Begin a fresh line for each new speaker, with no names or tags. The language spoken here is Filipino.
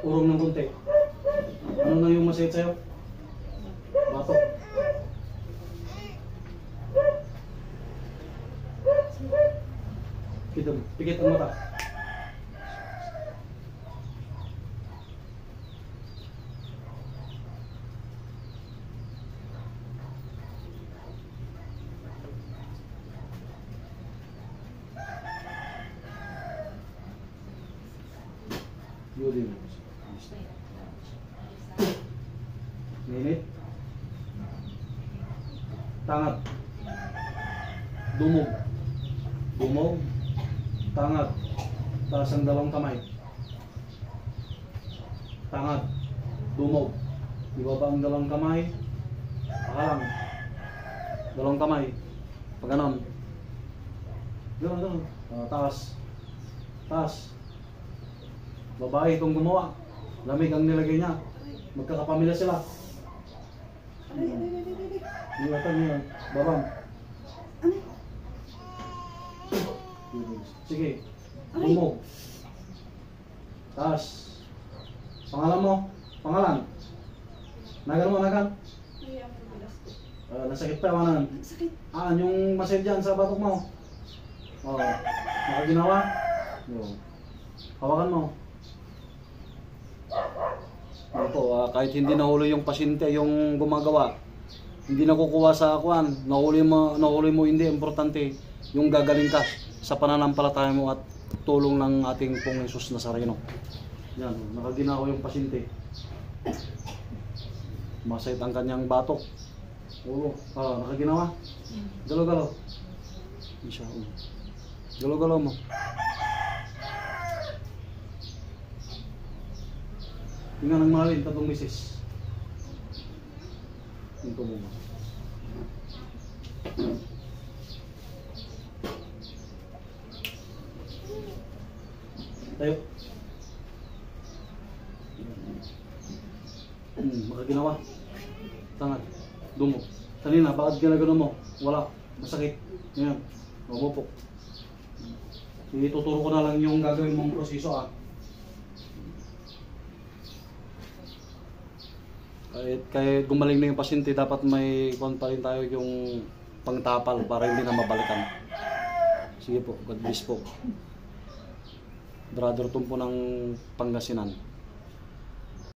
urong ng konti. Ano na yung masakit sa'yo? Batok. Pikit ang mata. Yun. Minit. Tangad. Dumog. Dumog. Tangad. Taas ang dalawang kamay. Tangad. Dumog. Ibaba ang dalawang kamay. Pakalang. Dalawang kamay. Pag ganon. Ganon. Taas. Taas. Babae itong gumawa. Lamig ang nilagay niya. Magkakapamilya sila. Iwatan niya. Babam. Sige. Bumog. Taas. Pangalan mo? Pangalan? Nagal mo, nagal? Nasakit pa, wanan?
Sakit.
Yung masid dyan sa batok mo. Nakaginawa? Hawakan mo. Ito, kahit hindi nahuli yung pasyente, yung gumagawa, hindi nakukuha sa akuan, nahuli mo hindi, importante yung gagaling ka sa pananampalataya mo at tulong ng ating Pong Jesus Nazareno. Yan, nakaginawa yung pasyente. Masait ang kanyang batok. Ulo, nakaginawa. Galaw-galaw. Isa, galaw-galaw mo. Tingnan ng malin, 3 beses. Ito mo. Tayo. Makaginawa. Tangad. Dumog. Kanina, bakit ginagano mo? Wala. Masakit. Ngayon. Mamupok. Ituturo ko na lang yung gagawin mong proseso Kahit gumaling na yung pasyente, dapat may pa rin tayo yung pangtapal para hindi na mabalikan. Sige po, God bless po. Brother Tumpo ng Pangasinan.